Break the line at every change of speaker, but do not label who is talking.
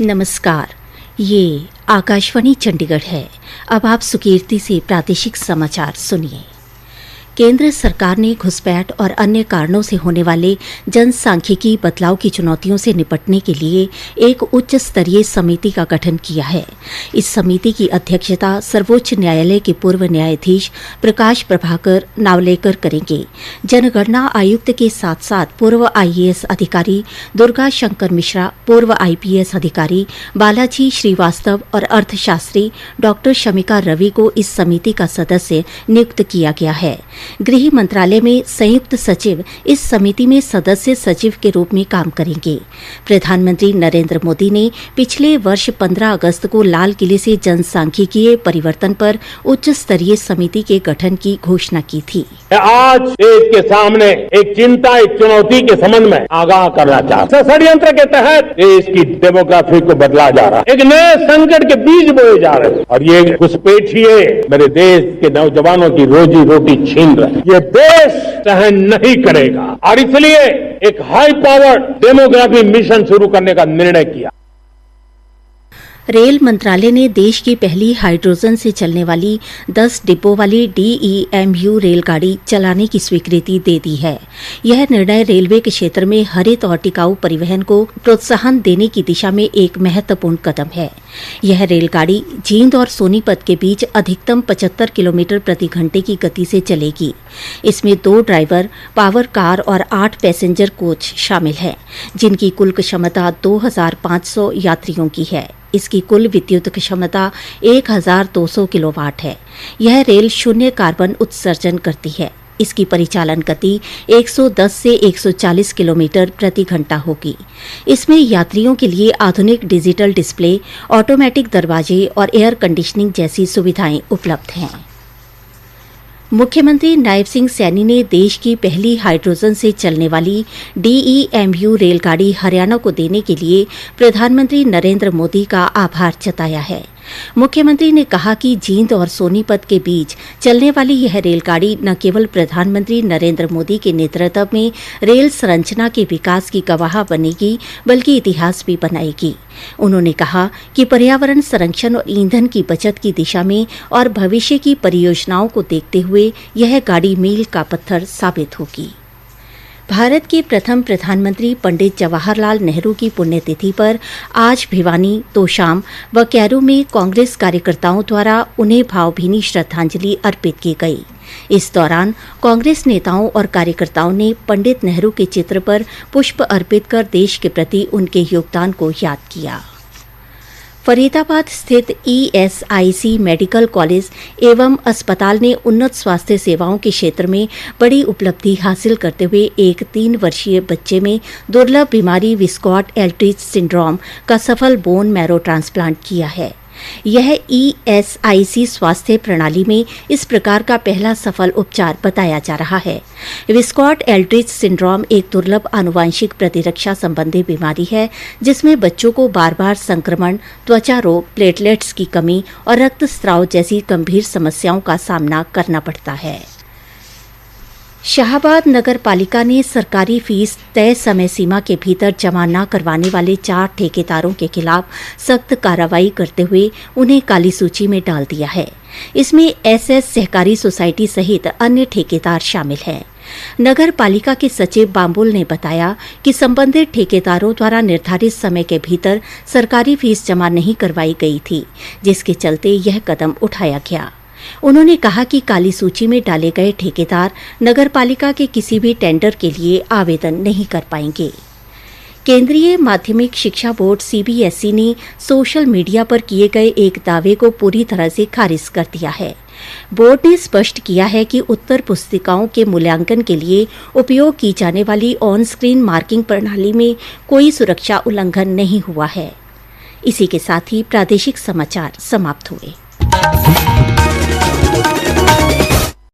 नमस्कार, ये आकाशवाणी चंडीगढ़ है। अब आप सुकीर्ति से प्रादेशिक समाचार सुनिए। केंद्र सरकार ने घुसपैठ और अन्य कारणों से होने वाले जनसांख्यिकी बदलाव की चुनौतियों से निपटने के लिए एक उच्च स्तरीय समिति का गठन किया है। इस समिति की अध्यक्षता सर्वोच्च न्यायालय के पूर्व न्यायाधीश प्रकाश प्रभाकर नावलेकर करेंगे। जनगणना आयुक्त के साथ साथ पूर्व IAS अधिकारी दुर्गा शंकर मिश्रा, पूर्व IPS अधिकारी बालाजी श्रीवास्तव और अर्थशास्त्री डॉक्टर शमिका रवि को इस समिति का सदस्य नियुक्त किया गया है। गृह मंत्रालय में संयुक्त सचिव इस समिति में सदस्य सचिव के रूप में काम करेंगे। प्रधानमंत्री नरेंद्र मोदी ने पिछले वर्ष 15 अगस्त को लाल किले से जनसांख्यिकीय परिवर्तन पर उच्च स्तरीय समिति के गठन की घोषणा की थी।
आज देश के सामने एक चिंता, एक चुनौती के संबंध में आगाह करना चाहता हूं। षड्यंत्र के तहत देश की डेमोग्राफी को बदला जा रहा है, एक नए संकट के बीज बोए जा रहे हैं और ये घुसपैठिए मेरे देश के नौजवानों की रोजी रोटी छीन रहे हैं। ये देश सहन नहीं करेगा और इसलिए एक हाई पावर डेमोग्राफी मिशन शुरू करने का निर्णय किया।
रेल मंत्रालय ने देश की पहली हाइड्रोजन से चलने वाली 10 डिब्बों वाली DEMU रेलगाड़ी चलाने की स्वीकृति दे दी है। यह निर्णय रेलवे के क्षेत्र में हरित और टिकाऊ परिवहन को प्रोत्साहन देने की दिशा में एक महत्वपूर्ण कदम है। यह रेलगाड़ी जींद और सोनीपत के बीच अधिकतम 75 किलोमीटर प्रति घंटे की गति से चलेगी। इसमें 2 ड्राइवर, पावर कार और 8 पैसेंजर कोच शामिल हैं, जिनकी कुल क्षमता 2500 यात्रियों की है। इसकी कुल विद्युत क्षमता 1200 किलोवाट है। यह रेल शून्य कार्बन उत्सर्जन करती है। इसकी परिचालन गति 110 से 140 किलोमीटर प्रति घंटा होगी। इसमें यात्रियों के लिए आधुनिक डिजिटल डिस्प्ले, ऑटोमेटिक दरवाजे और एयर कंडीशनिंग जैसी सुविधाएं उपलब्ध हैं। मुख्यमंत्री नायब सिंह सैनी ने देश की पहली हाइड्रोजन से चलने वाली DEMU रेलगाड़ी हरियाणा को देने के लिए प्रधानमंत्री नरेंद्र मोदी का आभार जताया है। मुख्यमंत्री ने कहा कि जींद और सोनीपत के बीच चलने वाली यह रेलगाड़ी न केवल प्रधानमंत्री नरेंद्र मोदी के नेतृत्व में रेल संरचना के विकास की गवाह बनेगी, बल्कि इतिहास भी बनाएगी। उन्होंने कहा कि पर्यावरण संरक्षण और ईंधन की बचत की दिशा में और भविष्य की परियोजनाओं को देखते हुए यह गाड़ी मील का पत्थर साबित होगी। भारत के प्रथम प्रधानमंत्री पंडित जवाहरलाल नेहरू की पुण्यतिथि पर आज भिवानी, तोशाम व कैरू में कांग्रेस कार्यकर्ताओं द्वारा उन्हें भावभीनी श्रद्धांजलि अर्पित की गई। इस दौरान कांग्रेस नेताओं और कार्यकर्ताओं ने पंडित नेहरू के चित्र पर पुष्प अर्पित कर देश के प्रति उनके योगदान को याद किया। फरीदाबाद स्थित ESIC मेडिकल कॉलेज एवं अस्पताल ने उन्नत स्वास्थ्य सेवाओं के क्षेत्र में बड़ी उपलब्धि हासिल करते हुए एक 3 वर्षीय बच्चे में दुर्लभ बीमारी विस्कॉट-एल्ड्रिच सिंड्रोम का सफल बोन मैरो ट्रांसप्लांट किया है। यह ESIC स्वास्थ्य प्रणाली में इस प्रकार का पहला सफल उपचार बताया जा रहा है। विस्कॉट-एल्ड्रिच सिंड्रोम एक दुर्लभ आनुवांशिक प्रतिरक्षा संबंधी बीमारी है, जिसमें बच्चों को बार-बार संक्रमण, त्वचा रोग, प्लेटलेट्स की कमी और रक्तस्राव जैसी गंभीर समस्याओं का सामना करना पड़ता है। शाहबाद नगर पालिका ने सरकारी फीस तय समय सीमा के भीतर जमा न करवाने वाले 4 ठेकेदारों के खिलाफ सख्त कार्रवाई करते हुए उन्हें काली सूची में डाल दिया है। इसमें SS सहकारी सोसाइटी सहित अन्य ठेकेदार शामिल हैं। नगर पालिका के सचिव बाम्बुल ने बताया कि संबंधित ठेकेदारों द्वारा निर्धारित समय के भीतर सरकारी फीस जमा नहीं करवाई गई थी, जिसके चलते यह कदम उठाया गया। उन्होंने कहा कि काली सूची में डाले गए ठेकेदार नगरपालिका के किसी भी टेंडर के लिए आवेदन नहीं कर पाएंगे। केंद्रीय माध्यमिक शिक्षा बोर्ड CBSE ने सोशल मीडिया पर किए गए एक दावे को पूरी तरह से खारिज कर दिया है। बोर्ड ने स्पष्ट किया है कि उत्तर पुस्तिकाओं के मूल्यांकन के लिए उपयोग की जाने वाली ऑन स्क्रीन मार्किंग प्रणाली में कोई सुरक्षा उल्लंघन नहीं हुआ है। इसी के साथ ही प्रादेशिक समाचार समाप्त हुए।